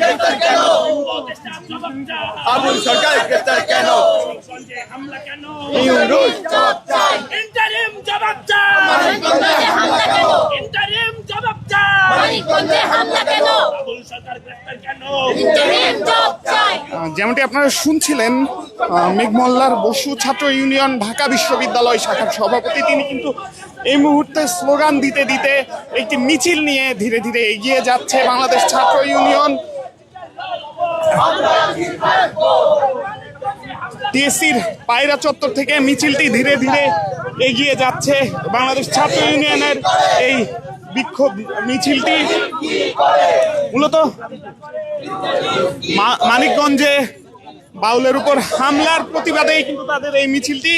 গ্রেফতার কেন? আবুল সরকার গ্রেফতার কেন? হামলা কেন? ইউনূস জবাব চাই। ইন্টারিম জবাব চাই। মানিকগঞ্জে হামলা কেন? ইন্টারিম জবাব চাই। মানিকগঞ্জে হামলা কেন? আবুল সরকার গ্রেফতার কেন? ইন্টারিম জবাব চাই। যেমনটি আপনারা শুনছিলেন, মেঘমল্লার বসু ছাত্র ইউনিয়ন ঢাকা বিশ্ববিদ্যালয় শাখার সভাপতি তিনি কিন্তু এই মুহূর্তে স্লোগান দিতে দিতে একটি মিছিল নিয়ে ধীরে ধীরে এগিয়ে যাচ্ছে বাংলাদেশ ছাত্র ইউনিয়ন। টিএসসির পায়রা চত্বর থেকে মিছিলটি ধীরে ধীরে এগিয়ে যাচ্ছে। বাংলাদেশ ছাত্র ইউনিয়নের এই বিক্ষোভ মিছিলটি মূলত মানিকগঞ্জে বাউলের উপর হামলার প্রতিবাদে কিন্তু তাদের এই মিছিলটি।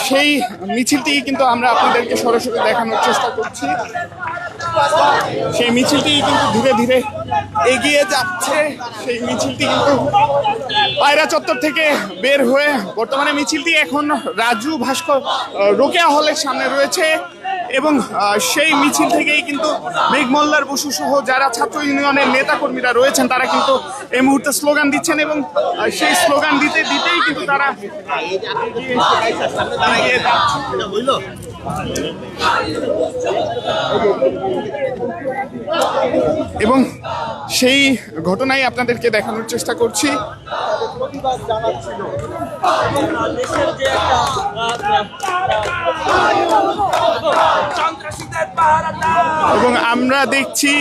সেই মিছিলটি কিন্তু আমরা আপনাদেরকে সরাসরি দেখানোর চেষ্টা করছি। সেই মিছিলটি কিন্তু ধীরে ধীরে এগিয়ে যাচ্ছে। সেই মিছিলটি কিন্তু পায়রা চত্বর থেকে বের হয়ে বর্তমানে মিছিলটি এখন রাজু ভাস্কর রোকেয়া হলের সামনে রয়েছে এবং সেই মিছিল থেকেই কিন্তু মেঘমল্লার বসু সহ যারা ছাত্র ইউনিয়নের নেতাকর্মীরা রয়েছেন তারা কিন্তু এই মুহূর্তে স্লোগান দিচ্ছেন এবং সেই স্লোগান দিতে দিতেই কিন্তু তারা এবং সেই ঘটনাই আপনাদেরকে দেখানোর চেষ্টা করছি। এবং আমরা দেখছি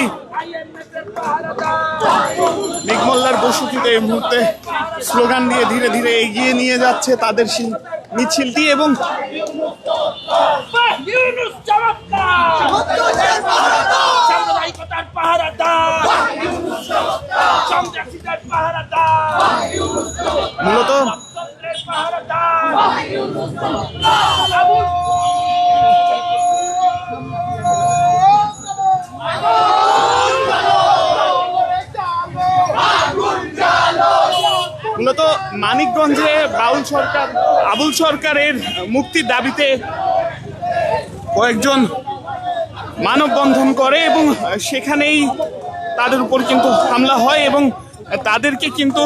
মেঘমল্লার বসু কিন্তু এই মুহূর্তে স্লোগান দিয়ে ধীরে ধীরে এগিয়ে নিয়ে যাচ্ছে তাদের সেই মিছিলটি এবং মূলত মানিকগঞ্জে আবুল সরকারের মুক্তির দাবিতে কয়েকজন মানববন্ধন করে এবং সেখানেই তাদের উপর কিন্তু হামলা হয় এবং তাদেরকে কিন্তু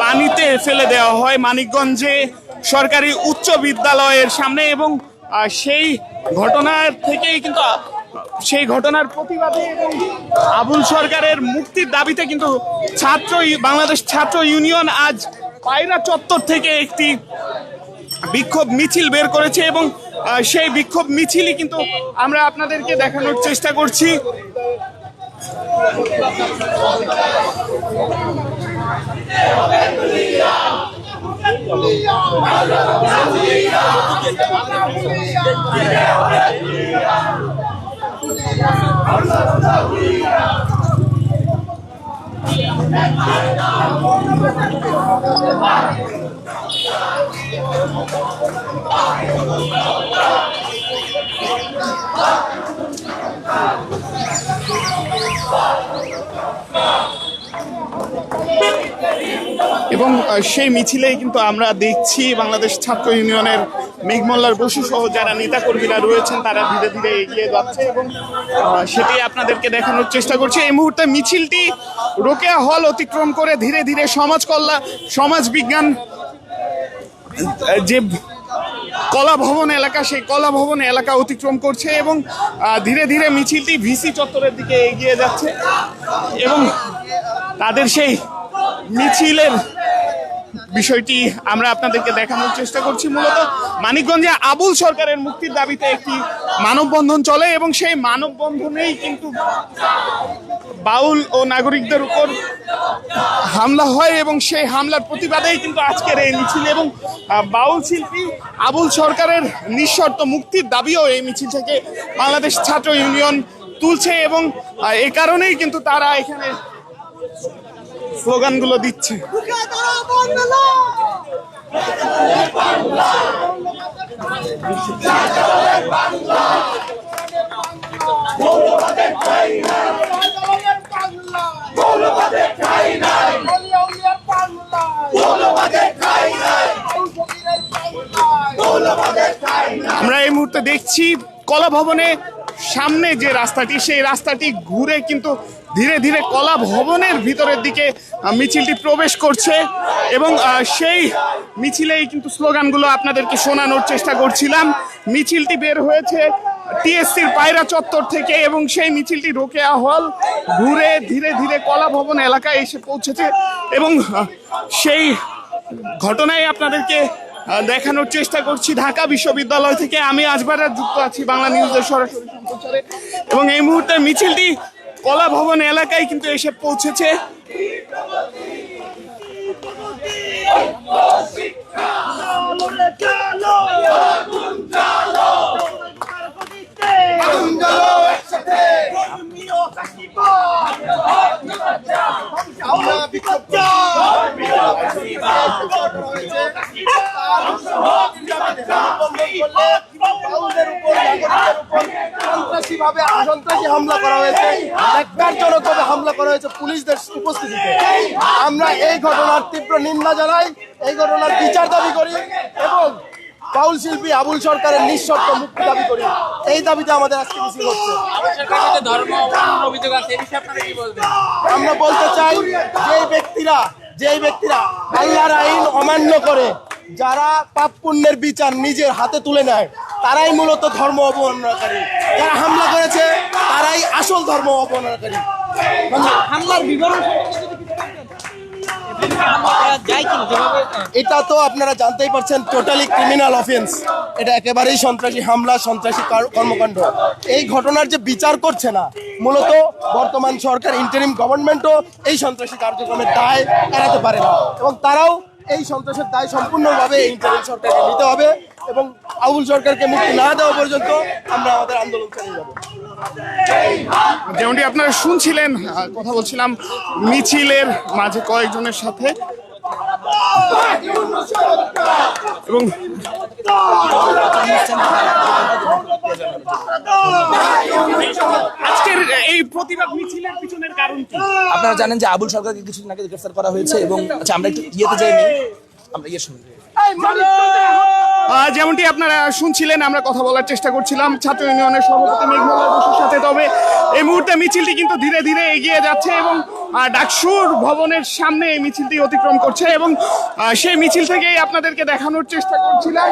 পানিতে ফেলে দেওয়া হয় মানিকগঞ্জে সরকারি উচ্চ বিদ্যালয়ের সামনে এবং সেই ঘটনার থেকেই কিন্তু সেই ঘটনার প্রতিবাদে এবং আবুল সরকারের মুক্তির দাবিতে কিন্তু বাংলাদেশ ছাত্র ইউনিয়ন আজ পায়রা চত্বর থেকে একটি বিক্ষোভ মিছিল বের করেছে এবং সেই বিক্ষোভ মিছিলই কিন্তু আমরা আপনাদেরকে দেখানোর চেষ্টা করছি। এবং সেই মিছিলেই কিন্তু আমরা দেখছি বাংলাদেশ ছাত্র ইউনিয়নের মেঘমল্লার বসু সহ যারা নেতাকর্মীরা রয়েছেন তারা ধীরে ধীরে এগিয়ে যাচ্ছে এবং সেটি আপনাদেরকে দেখানোর চেষ্টা করছি। এই মুহূর্তে মিছিলটি রোকেয়া হল অতিক্রম করে ধীরে ধীরে সমাজ বিজ্ঞান যে কলা ভবন এলাকা সেই কলা ভবন এলাকা অতিক্রম করছে এবং ধীরে ধীরে মিছিলটি ভিসি চত্বরের দিকে এগিয়ে যাচ্ছে এবং তাদের সেই মিছিলের বিষয়টি আমরা আপনাদেরকে দেখানোর চেষ্টা করছি। মূলত মানিকগঞ্জে আবুল সরকারের মুক্তির দাবিতে একটি মানববন্ধন চলে এবং সেই মানববন্ধনেই কিন্তু বাউল ও নাগরিকদের উপর হামলা হয় এবং সেই হামলার প্রতিবাদেই কিন্তু আজকের এই মিছিল এবং বাউল শিল্পী আবুল সরকারের নিঃশর্ত মুক্তির দাবিও এই মিছিল থেকে বাংলাদেশ ছাত্র ইউনিয়ন তুলছে এবং এ কারণেই কিন্তু তারা এখানে স্লোগানগুলো দিচ্ছে। মৌলবাদের ঠাঁই নাই। দেখছি কলা ভবনে সামনে যে রাস্তাটি, সেই রাস্তাটি ঘুরে কিন্তু ধীরে ধীরে কলা ভবনের ভিতরের দিকে মিছিলটি প্রবেশ করছে এবং সেই মিছিলেই কিন্তু স্লোগানগুলো আপনাদেরকে শোনানোর চেষ্টা করছিলাম। মিছিলটি বের হয়েছে টিএসসির পায়রা চত্বর থেকে এবং সেই মিছিলটি রোকেয়া হল ঘুরে ধীরে ধীরে কলা ভবন এলাকায় এসে পৌঁছেছে এবং সেই ঘটনায় আপনাদেরকে দেখানোর চেষ্টা করছি ঢাকা বিশ্ববিদ্যালয় থেকে। আমি আজবার যুক্ত আছি বাংলা নিউজের সরাসরি সম্প্রচারে এবং এই মুহূর্তে মিছিলটি কলা ভবন এলাকায় কিন্তু এসে পৌঁছেছে। সন্ত্রাসীভাবে সন্ত্রাসী হামলা করা হয়েছে, ন্যাক্কারজনকভাবে হামলা করা হয়েছে পুলিশদের উপস্থিতিতে। আমরা এই ঘটনার তীব্র নিন্দা জানাই, এই ঘটনার বিচার দাবি করি এবং বাউল শিল্পী আবুল সরকারের নিঃশর্ত মুক্তি দাবি করি। এই দাবিতে আমাদের আজকে মিছিল হচ্ছে। আমরা বলতে চাই যেই ব্যক্তিরা আল্লাহর আইন অমান্য করে, যারা পাপ পুণ্যের বিচার নিজের হাতে তুলে নেয়, তারাই মূলত ধর্ম অবমাননাকারী। যারা হামলা করেছে তারাই আসল ধর্ম অবমাননাকারী। হামলার বিবরণ এটা তো আপনারা জানতেই পারছেন, টোটালি ক্রিমিনাল অফেন্স। এটা একেবারেই সন্ত্রাসী হামলা, সন্ত্রাসী কর্মকাণ্ড। এই ঘটনার যে বিচার করছে না, মূলত বর্তমান সরকার, ইন্টারিম গভর্নমেন্টও এই সন্ত্রাসী কার্যক্রমের দায় এড়াতে পারে না এবং তারাও এই সন্ত্রাসের দায় সম্পূর্ণভাবে ইন্টারিম সরকারকে নিতে হবে এবং আবুল সরকারকে মুক্তি না দেওয়া পর্যন্ত আমরা আমাদের আন্দোলন চালিয়ে যাব। যেমনটি আপনারা শুনছিলেন, কথা বলছিলাম মিছিলের মাঝে কয়েকজনের সাথে এবং আজকের এই প্রতিবাদ মিছিলের পিছনের কারণ কি? আপনারা জানেন যে আবুল সরকারকে কিছুদিন আগে গ্রেফতার করা হয়েছে এবং আমরা একটু ইয়েতে যাইনি, আমরা ইয়ে শুনি। যেমনটি আপনারা শুনছিলেন, আমরা কথা বলার চেষ্টা করছিলাম ছাত্র ইউনিয়নের সভাপতি মেঘমালা বসুর সাথে। তবে এই মুহূর্তে মিছিলটি কিন্তু ধীরে ধীরে এগিয়ে যাচ্ছে এবং ডাকসুর ভবনের সামনে এই মিছিলটি অতিক্রম করছে এবং সেই মিছিল থেকেই আপনাদেরকে দেখানোর চেষ্টা করছিলাম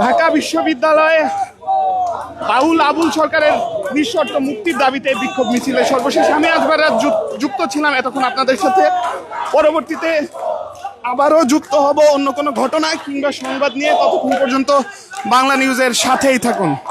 ঢাকা বিশ্ববিদ্যালয়ে আবুল সরকারের নিঃশর্ত মুক্তির দাবিতে বিক্ষোভ মিছিলে। সর্বশেষ আমি আজবার যুক্ত ছিলাম এতক্ষণ আপনাদের সাথে। পরবর্তীতে আবারও যুক্ত হব অন্য কোনো ঘটনা কিংবা সংবাদ নিয়ে। ততক্ষণ পর্যন্ত বাংলা নিউজের সাথেই থাকুন।